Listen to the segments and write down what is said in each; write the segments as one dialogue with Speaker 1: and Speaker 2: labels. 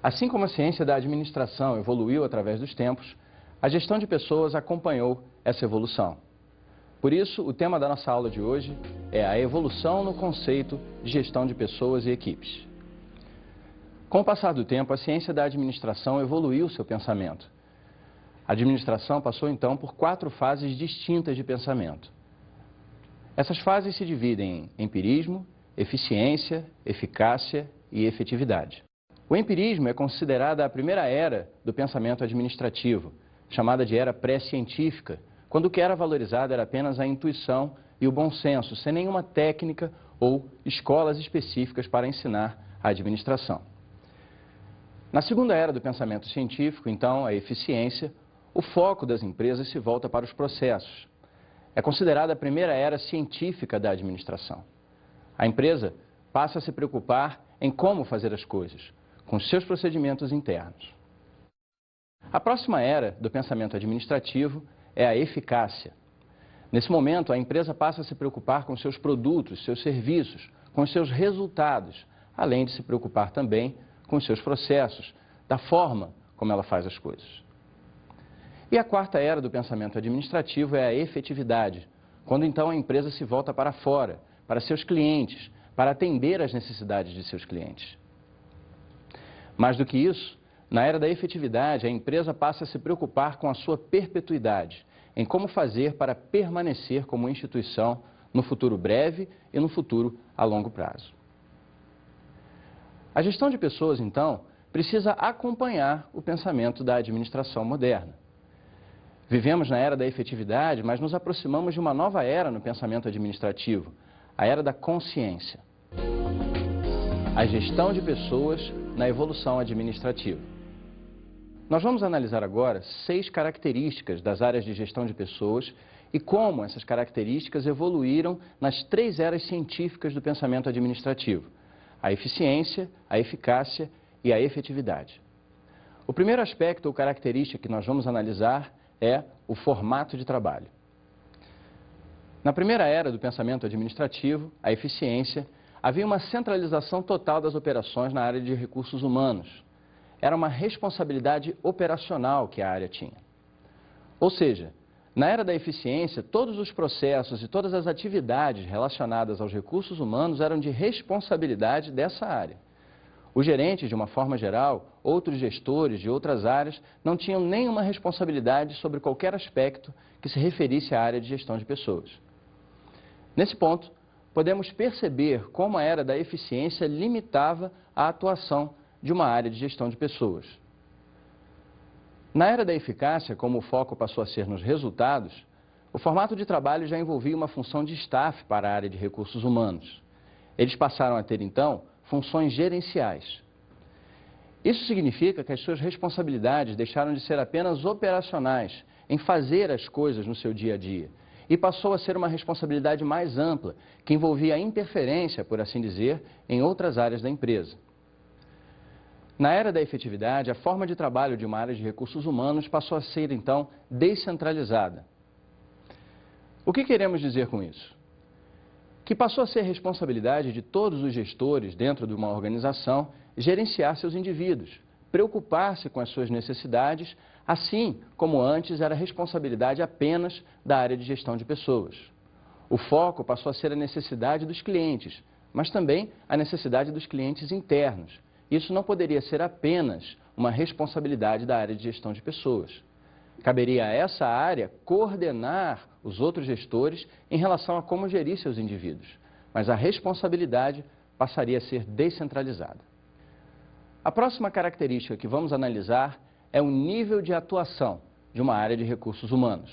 Speaker 1: Assim como a ciência da administração evoluiu através dos tempos, a gestão de pessoas acompanhou essa evolução. Por isso, o tema da nossa aula de hoje é a evolução no conceito de gestão de pessoas e equipes. Com o passar do tempo, a ciência da administração evoluiu seu pensamento. A administração passou então por 4 fases distintas de pensamento. Essas fases se dividem em empirismo, eficiência, eficácia e efetividade. O empirismo é considerada a primeira era do pensamento administrativo, chamada de era pré-científica, quando o que era valorizado era apenas a intuição e o bom senso, sem nenhuma técnica ou escolas específicas para ensinar a administração. Na segunda era do pensamento científico, então, a eficiência, o foco das empresas se volta para os processos. É considerada a primeira era científica da administração. A empresa passa a se preocupar em como fazer as coisas, com os seus procedimentos internos. A próxima era do pensamento administrativo é a eficácia. Nesse momento, a empresa passa a se preocupar com seus produtos, seus serviços, com os seus resultados, além de se preocupar também com os seus processos, da forma como ela faz as coisas. E a quarta era do pensamento administrativo é a efetividade, quando então a empresa se volta para fora, para seus clientes, para atender às necessidades de seus clientes. Mais do que isso, na era da efetividade, a empresa passa a se preocupar com a sua perpetuidade, em como fazer para permanecer como instituição no futuro breve e no futuro a longo prazo. A gestão de pessoas, então, precisa acompanhar o pensamento da administração moderna. Vivemos na era da efetividade, mas nos aproximamos de uma nova era no pensamento administrativo, a era da consciência. A gestão de pessoas na evolução administrativa. Nós vamos analisar agora 6 características das áreas de gestão de pessoas e como essas características evoluíram nas 3 eras científicas do pensamento administrativo: a eficiência, a eficácia e a efetividade. O primeiro aspecto ou característica que nós vamos analisar é o formato de trabalho. Na primeira era do pensamento administrativo, a eficiência, havia uma centralização total das operações na área de recursos humanos. Era uma responsabilidade operacional que a área tinha. Ou seja, na era da eficiência, todos os processos e todas as atividades relacionadas aos recursos humanos eram de responsabilidade dessa área. Os gerentes, de uma forma geral, outros gestores de outras áreas, não tinham nenhuma responsabilidade sobre qualquer aspecto que se referisse à área de gestão de pessoas. Nesse ponto, podemos perceber como a era da eficiência limitava a atuação de uma área de gestão de pessoas. Na era da eficácia, como o foco passou a ser nos resultados, o formato de trabalho já envolvia uma função de staff para a área de recursos humanos. Eles passaram a ter, então, funções gerenciais. Isso significa que as suas responsabilidades deixaram de ser apenas operacionais, em fazer as coisas no seu dia a dia, e passou a ser uma responsabilidade mais ampla, que envolvia a interferência, por assim dizer, em outras áreas da empresa. Na era da efetividade, a forma de trabalho de uma área de recursos humanos passou a ser, então, descentralizada. O que queremos dizer com isso? Que passou a ser responsabilidade de todos os gestores dentro de uma organização gerenciar seus indivíduos, preocupar-se com as suas necessidades, assim como antes era responsabilidade apenas da área de gestão de pessoas. O foco passou a ser a necessidade dos clientes, mas também a necessidade dos clientes internos. Isso não poderia ser apenas uma responsabilidade da área de gestão de pessoas. Caberia a essa área coordenar os outros gestores em relação a como gerir seus indivíduos, mas a responsabilidade passaria a ser descentralizada. A próxima característica que vamos analisar é o nível de atuação de uma área de recursos humanos.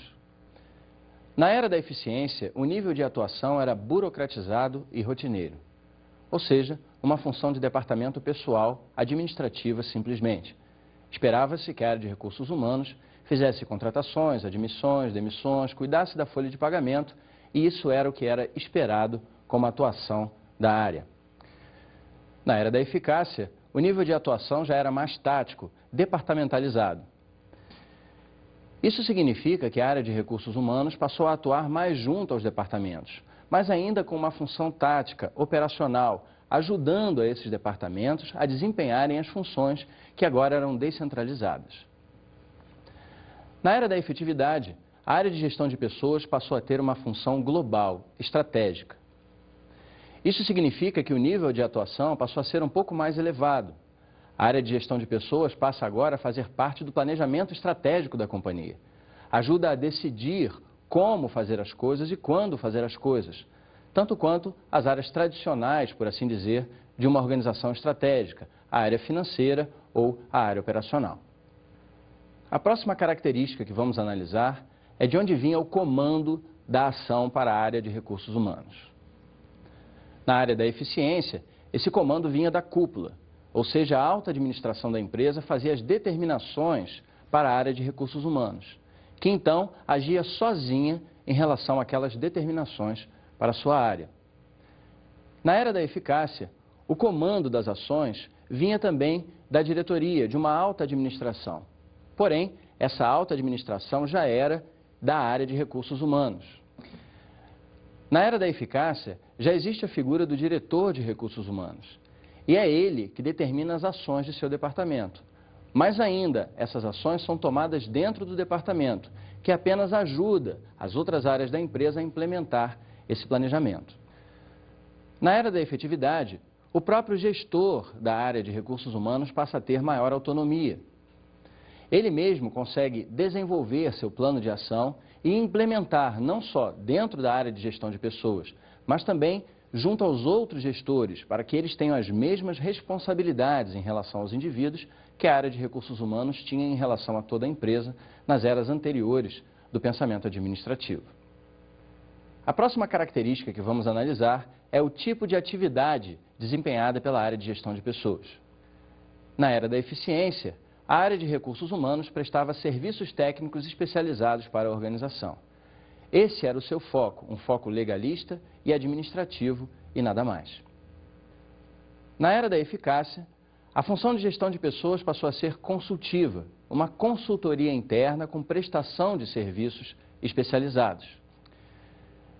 Speaker 1: Na era da eficiência, o nível de atuação era burocratizado e rotineiro, ou seja, uma função de departamento pessoal administrativa simplesmente. Esperava-se que a área de recursos humanos fizesse contratações, admissões, demissões, cuidasse da folha de pagamento, e isso era o que era esperado como atuação da área. Na era da eficácia, o nível de atuação já era mais tático, departamentalizado. Isso significa que a área de recursos humanos passou a atuar mais junto aos departamentos, mas ainda com uma função tática, operacional, ajudando a esses departamentos a desempenharem as funções que agora eram descentralizadas. Na era da efetividade, a área de gestão de pessoas passou a ter uma função global, estratégica. Isso significa que o nível de atuação passou a ser um pouco mais elevado. A área de gestão de pessoas passa agora a fazer parte do planejamento estratégico da companhia. Ajuda a decidir como fazer as coisas e quando fazer as coisas, tanto quanto as áreas tradicionais, por assim dizer, de uma organização estratégica, a área financeira ou a área operacional. A próxima característica que vamos analisar é de onde vinha o comando da ação para a área de recursos humanos. Na área da eficiência, esse comando vinha da cúpula, ou seja, a alta administração da empresa fazia as determinações para a área de recursos humanos, que então agia sozinha em relação àquelas determinações para a sua área. Na era da eficácia, o comando das ações vinha também da diretoria, de uma alta administração. Porém, essa alta administração já era da área de recursos humanos. Na era da eficácia, já existe a figura do diretor de recursos humanos. E é ele que determina as ações de seu departamento. Mais ainda, essas ações são tomadas dentro do departamento, que apenas ajuda as outras áreas da empresa a implementar esse planejamento. Na era da efetividade, o próprio gestor da área de recursos humanos passa a ter maior autonomia. Ele mesmo consegue desenvolver seu plano de ação e implementar não só dentro da área de gestão de pessoas, mas também junto aos outros gestores, para que eles tenham as mesmas responsabilidades em relação aos indivíduos que a área de recursos humanos tinha em relação a toda a empresa nas eras anteriores do pensamento administrativo. A próxima característica que vamos analisar é o tipo de atividade desempenhada pela área de gestão de pessoas. Na era da eficiência, a área de recursos humanos prestava serviços técnicos especializados para a organização. Esse era o seu foco, um foco legalista e administrativo e nada mais. Na era da eficácia, a função de gestão de pessoas passou a ser consultiva, uma consultoria interna com prestação de serviços especializados.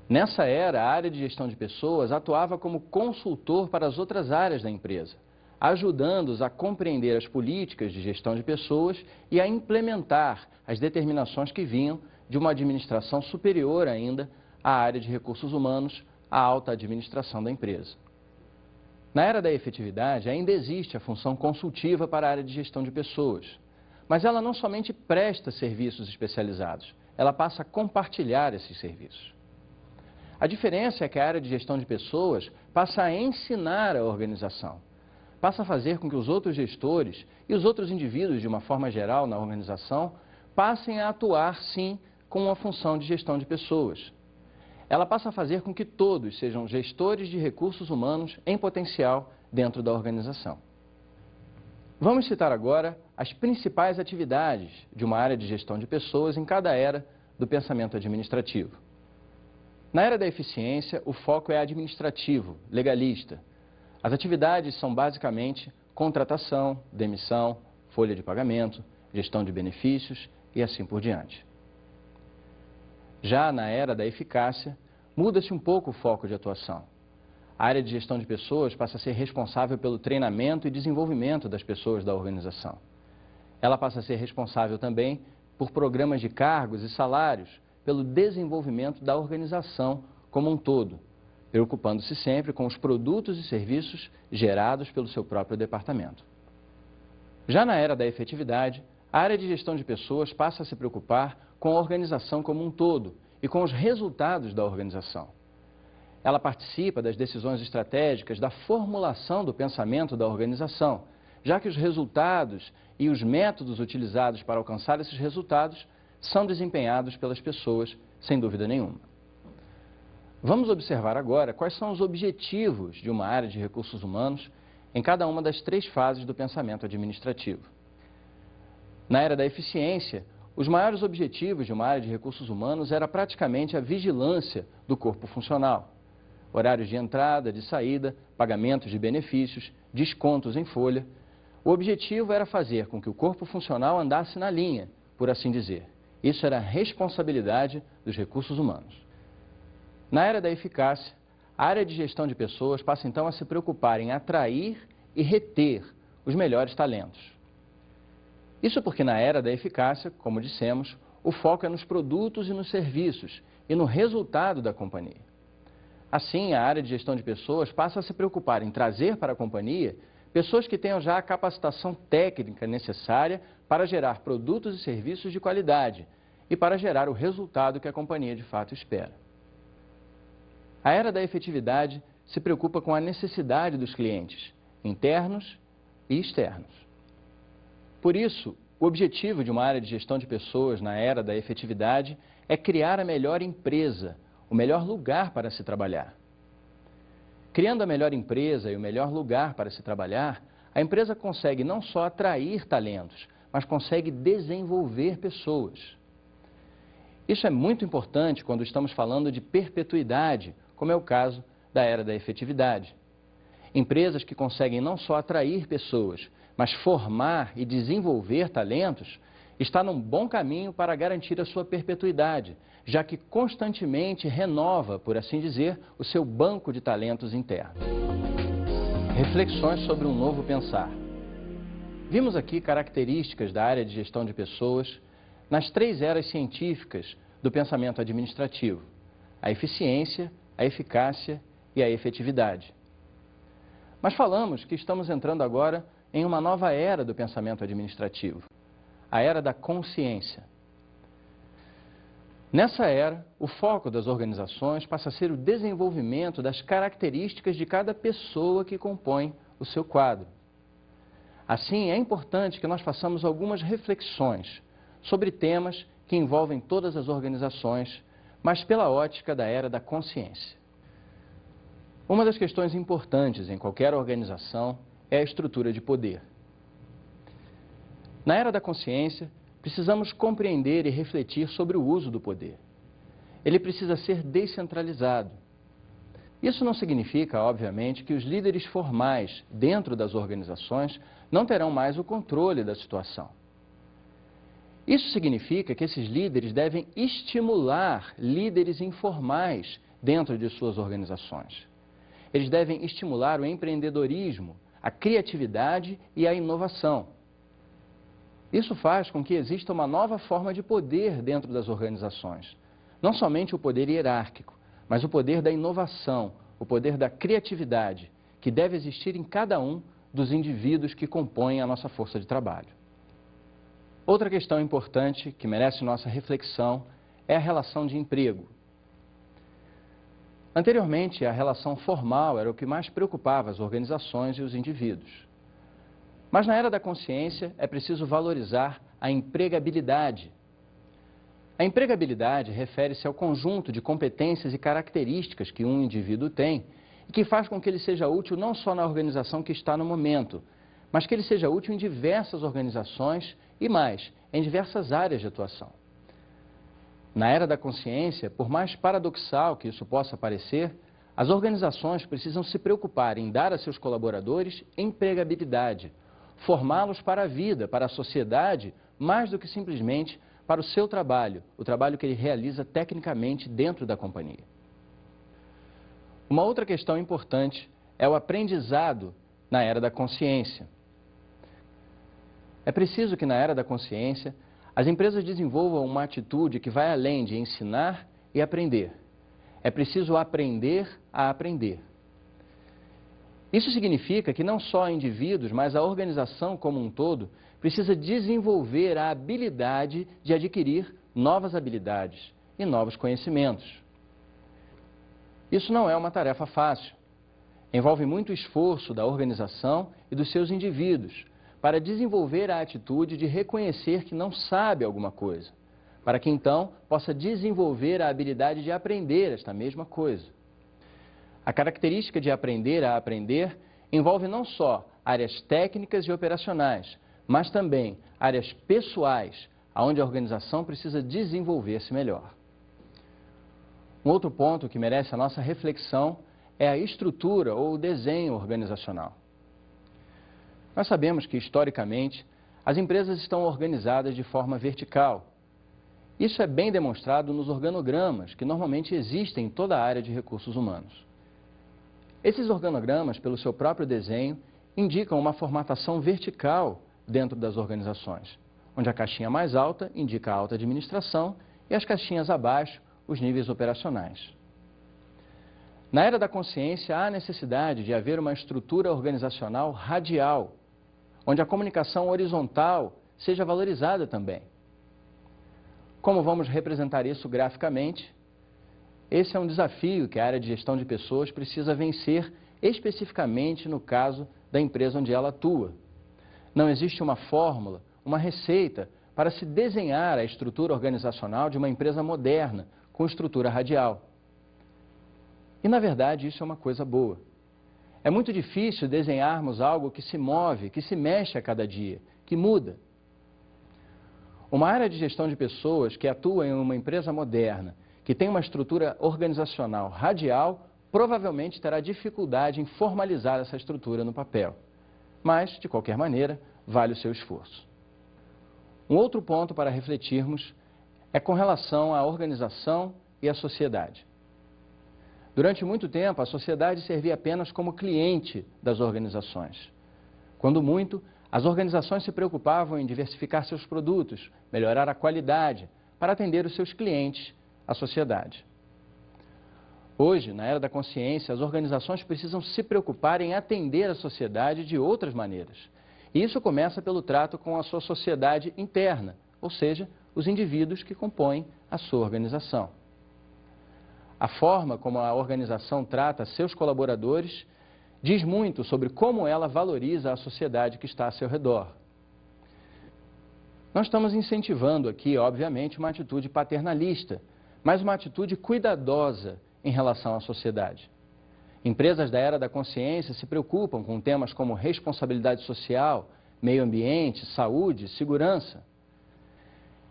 Speaker 1: Nessa era, a área de gestão de pessoas atuava como consultor para as outras áreas da empresa, ajudando-os a compreender as políticas de gestão de pessoas e a implementar as determinações que vinham de uma administração superior ainda à área de recursos humanos, à alta administração da empresa. Na era da efetividade, ainda existe a função consultiva para a área de gestão de pessoas, mas ela não somente presta serviços especializados, ela passa a compartilhar esses serviços. A diferença é que a área de gestão de pessoas passa a ensinar a organização, passa a fazer com que os outros gestores e os outros indivíduos, de uma forma geral, na organização, passem a atuar, sim, com uma função de gestão de pessoas. Ela passa a fazer com que todos sejam gestores de recursos humanos em potencial dentro da organização. Vamos citar agora as principais atividades de uma área de gestão de pessoas em cada era do pensamento administrativo. Na era da eficiência, o foco é administrativo, legalista. As atividades são basicamente contratação, demissão, folha de pagamento, gestão de benefícios e assim por diante. Já na era da eficácia, muda-se um pouco o foco de atuação. A área de gestão de pessoas passa a ser responsável pelo treinamento e desenvolvimento das pessoas da organização. Ela passa a ser responsável também por programas de cargos e salários, pelo desenvolvimento da organização como um todo, preocupando-se sempre com os produtos e serviços gerados pelo seu próprio departamento. Já na era da efetividade, a área de gestão de pessoas passa a se preocupar com a organização como um todo e com os resultados da organização. Ela participa das decisões estratégicas da formulação do pensamento da organização, já que os resultados e os métodos utilizados para alcançar esses resultados são desempenhados pelas pessoas, sem dúvida nenhuma. Vamos observar agora quais são os objetivos de uma área de recursos humanos em cada uma das 3 fases do pensamento administrativo. Na era da eficiência, os maiores objetivos de uma área de recursos humanos era praticamente a vigilância do corpo funcional. Horários de entrada, de saída, pagamentos de benefícios, descontos em folha. O objetivo era fazer com que o corpo funcional andasse na linha, por assim dizer. Isso era a responsabilidade dos recursos humanos. Na era da eficácia, A área de gestão de pessoas passa então a se preocupar em atrair e reter os melhores talentos. Isso porque na era da eficácia, como dissemos, o foco é nos produtos e nos serviços e no resultado da companhia. Assim, a área de gestão de pessoas passa a se preocupar em trazer para a companhia pessoas que tenham já a capacitação técnica necessária para gerar produtos e serviços de qualidade e para gerar o resultado que a companhia de fato espera. A era da efetividade se preocupa com a necessidade dos clientes, internos e externos. Por isso, o objetivo de uma área de gestão de pessoas na era da efetividade é criar a melhor empresa, o melhor lugar para se trabalhar. Criando a melhor empresa e o melhor lugar para se trabalhar, a empresa consegue não só atrair talentos, mas consegue desenvolver pessoas. Isso é muito importante quando estamos falando de perpetuidade, como é o caso da era da efetividade. Empresas que conseguem não só atrair pessoas, mas formar e desenvolver talentos, está num bom caminho para garantir a sua perpetuidade, já que constantemente renova, por assim dizer, o seu banco de talentos internos. Reflexões sobre um novo pensar. Vimos aqui características da área de gestão de pessoas nas 3 eras científicas do pensamento administrativo: a eficiência, a eficácia e a efetividade. Mas falamos que estamos entrando agora em uma nova era do pensamento administrativo, a era da consciência. Nessa era, o foco das organizações passa a ser o desenvolvimento das características de cada pessoa que compõe o seu quadro. Assim, é importante que nós façamos algumas reflexões sobre temas que envolvem todas as organizações, mas pela ótica da era da consciência. Uma das questões importantes em qualquer organização é a estrutura de poder. Na era da consciência, precisamos compreender e refletir sobre o uso do poder. Ele precisa ser descentralizado. Isso não significa, obviamente, que os líderes formais dentro das organizações não terão mais o controle da situação. Isso significa que esses líderes devem estimular líderes informais dentro de suas organizações. Eles devem estimular o empreendedorismo, a criatividade e a inovação. Isso faz com que exista uma nova forma de poder dentro das organizações. Não somente o poder hierárquico, mas o poder da inovação, o poder da criatividade, que deve existir em cada um dos indivíduos que compõem a nossa força de trabalho. Outra questão importante que merece nossa reflexão é a relação de emprego. Anteriormente, a relação formal era o que mais preocupava as organizações e os indivíduos. Mas na era da consciência é preciso valorizar a empregabilidade. A empregabilidade refere-se ao conjunto de competências e características que um indivíduo tem e que faz com que ele seja útil não só na organização que está no momento, mas que ele seja útil em diversas organizações e mais, em diversas áreas de atuação. Na era da consciência, por mais paradoxal que isso possa parecer, as organizações precisam se preocupar em dar a seus colaboradores empregabilidade, formá-los para a vida, para a sociedade, mais do que simplesmente para o seu trabalho, o trabalho que ele realiza tecnicamente dentro da companhia. Uma outra questão importante é o aprendizado na era da consciência. É preciso que na era da consciência as empresas desenvolvam uma atitude que vai além de ensinar e aprender. É preciso aprender a aprender. Isso significa que não só indivíduos, mas a organização como um todo precisa desenvolver a habilidade de adquirir novas habilidades e novos conhecimentos. Isso não é uma tarefa fácil. Envolve muito esforço da organização e dos seus indivíduos para desenvolver a atitude de reconhecer que não sabe alguma coisa, para que então possa desenvolver a habilidade de aprender esta mesma coisa. A característica de aprender a aprender envolve não só áreas técnicas e operacionais, mas também áreas pessoais, onde a organização precisa desenvolver-se melhor. Um outro ponto que merece a nossa reflexão é a estrutura ou o desenho organizacional. Nós sabemos que, historicamente, as empresas estão organizadas de forma vertical. Isso é bem demonstrado nos organogramas, que normalmente existem em toda a área de recursos humanos. Esses organogramas, pelo seu próprio desenho, indicam uma formatação vertical dentro das organizações, onde a caixinha mais alta indica a alta administração e as caixinhas abaixo, os níveis operacionais. Na era da consciência, há necessidade de haver uma estrutura organizacional radial, onde a comunicação horizontal seja valorizada também. Como vamos representar isso graficamente? Esse é um desafio que a área de gestão de pessoas precisa vencer especificamente no caso da empresa onde ela atua. Não existe uma fórmula, uma receita para se desenhar a estrutura organizacional de uma empresa moderna, com estrutura radial. E, na verdade, isso é uma coisa boa. É muito difícil desenharmos algo que se move, que se mexe a cada dia, que muda. Uma área de gestão de pessoas que atua em uma empresa moderna, que tem uma estrutura organizacional radial, provavelmente terá dificuldade em formalizar essa estrutura no papel. Mas, de qualquer maneira, vale o seu esforço. Um outro ponto para refletirmos é com relação à organização e à sociedade. Durante muito tempo, a sociedade servia apenas como cliente das organizações. Quando muito, as organizações se preocupavam em diversificar seus produtos, melhorar a qualidade, para atender os seus clientes, a sociedade. Hoje, na era da consciência, as organizações precisam se preocupar em atender a sociedade de outras maneiras. E isso começa pelo trato com a sua sociedade interna, ou seja, os indivíduos que compõem a sua organização. A forma como a organização trata seus colaboradores diz muito sobre como ela valoriza a sociedade que está a seu redor. Nós estamos incentivando aqui, obviamente, uma atitude paternalista, mas uma atitude cuidadosa em relação à sociedade. Empresas da era da consciência se preocupam com temas como responsabilidade social, meio ambiente, saúde, segurança.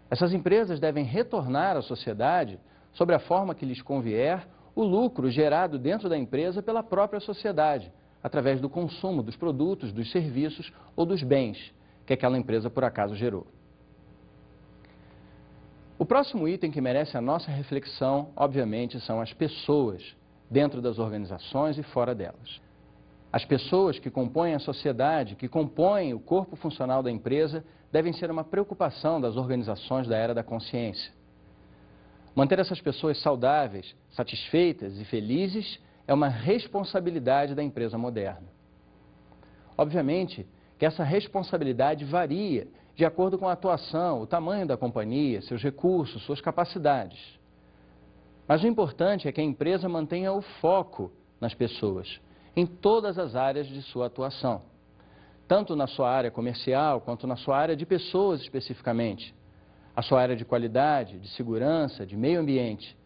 Speaker 1: Essas empresas devem retornar à sociedade sobre a forma que lhes convier o lucro gerado dentro da empresa pela própria sociedade, através do consumo dos produtos, dos serviços ou dos bens que aquela empresa por acaso gerou. O próximo item que merece a nossa reflexão, obviamente, são as pessoas dentro das organizações e fora delas. As pessoas que compõem a sociedade, que compõem o corpo funcional da empresa, devem ser uma preocupação das organizações da era da consciência. Manter essas pessoas saudáveis, satisfeitas e felizes é uma responsabilidade da empresa moderna. Obviamente que essa responsabilidade varia de acordo com a atuação, o tamanho da companhia, seus recursos, suas capacidades. Mas o importante é que a empresa mantenha o foco nas pessoas, em todas as áreas de sua atuação, tanto na sua área comercial quanto na sua área de pessoas especificamente, a sua área de qualidade, de segurança, de meio ambiente.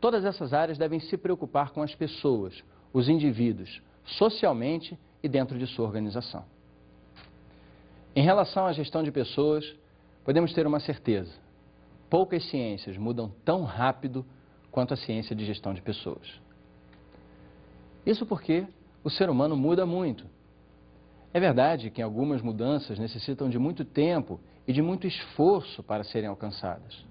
Speaker 1: Todas essas áreas devem se preocupar com as pessoas, os indivíduos, socialmente e dentro de sua organização. Em relação à gestão de pessoas, podemos ter uma certeza: poucas ciências mudam tão rápido quanto a ciência de gestão de pessoas. Isso porque o ser humano muda muito. É verdade que algumas mudanças necessitam de muito tempo e de muito esforço para serem alcançadas.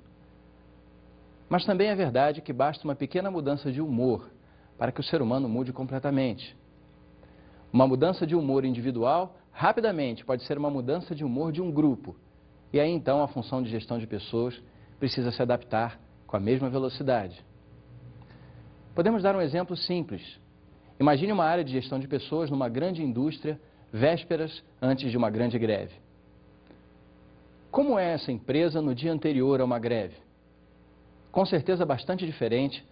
Speaker 1: Mas também é verdade que basta uma pequena mudança de humor para que o ser humano mude completamente. Uma mudança de humor individual, rapidamente, pode ser uma mudança de humor de um grupo. E aí, então, a função de gestão de pessoas precisa se adaptar com a mesma velocidade. Podemos dar um exemplo simples. Imagine uma área de gestão de pessoas numa grande indústria, vésperas antes de uma grande greve. Como é essa empresa no dia anterior a uma greve? Com certeza bastante diferente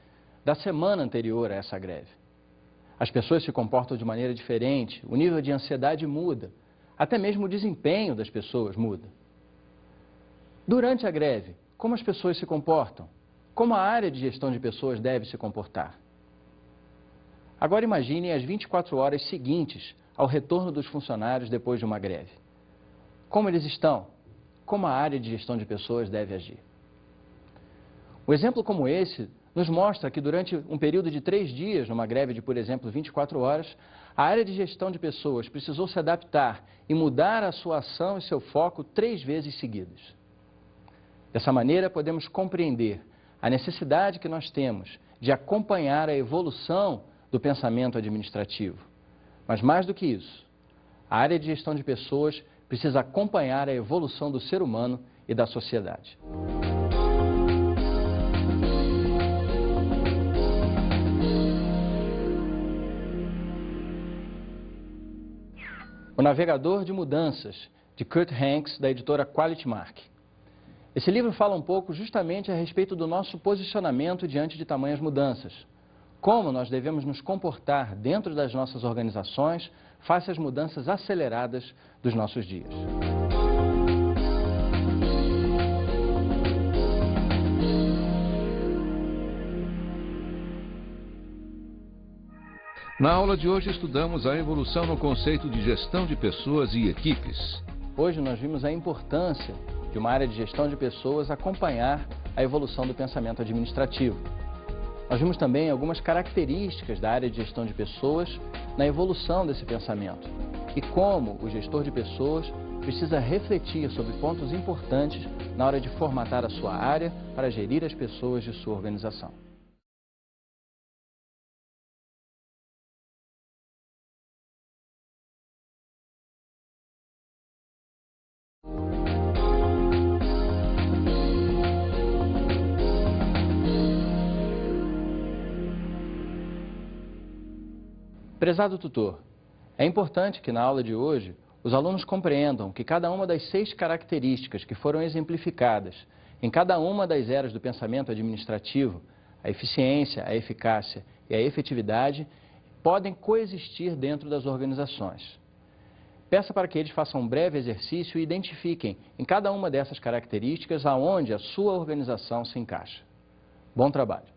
Speaker 1: da semana anterior a essa greve. As pessoas se comportam de maneira diferente, o nível de ansiedade muda, até mesmo o desempenho das pessoas muda. Durante a greve, como as pessoas se comportam? Como a área de gestão de pessoas deve se comportar? Agora imagine as 24 horas seguintes ao retorno dos funcionários depois de uma greve. Como eles estão? Como a área de gestão de pessoas deve agir? Um exemplo como esse nos mostra que durante um período de 3 dias, numa greve de, por exemplo, 24 horas, a área de gestão de pessoas precisou se adaptar e mudar a sua ação e seu foco 3 vezes seguidas. Dessa maneira, podemos compreender a necessidade que nós temos de acompanhar a evolução do pensamento administrativo. Mas mais do que isso, a área de gestão de pessoas precisa acompanhar a evolução do ser humano e da sociedade. O Navegador de Mudanças, de Curt Hanks, da editora Quality Mark. Esse livro fala um pouco justamente a respeito do nosso posicionamento diante de tamanhas mudanças. Como nós devemos nos comportar dentro das nossas organizações face às mudanças aceleradas dos nossos dias.
Speaker 2: Na aula de hoje estudamos a evolução no conceito de gestão de pessoas e equipes.
Speaker 1: Hoje nós vimos a importância de uma área de gestão de pessoas acompanhar a evolução do pensamento administrativo. Nós vimos também algumas características da área de gestão de pessoas na evolução desse pensamento e como o gestor de pessoas precisa refletir sobre pontos importantes na hora de formatar a sua área para gerir as pessoas de sua organização. Prezado tutor, é importante que na aula de hoje os alunos compreendam que cada uma das 6 características que foram exemplificadas em cada uma das eras do pensamento administrativo, a eficiência, a eficácia e a efetividade, podem coexistir dentro das organizações. Peça para que eles façam um breve exercício e identifiquem em cada uma dessas características aonde a sua organização se encaixa. Bom trabalho!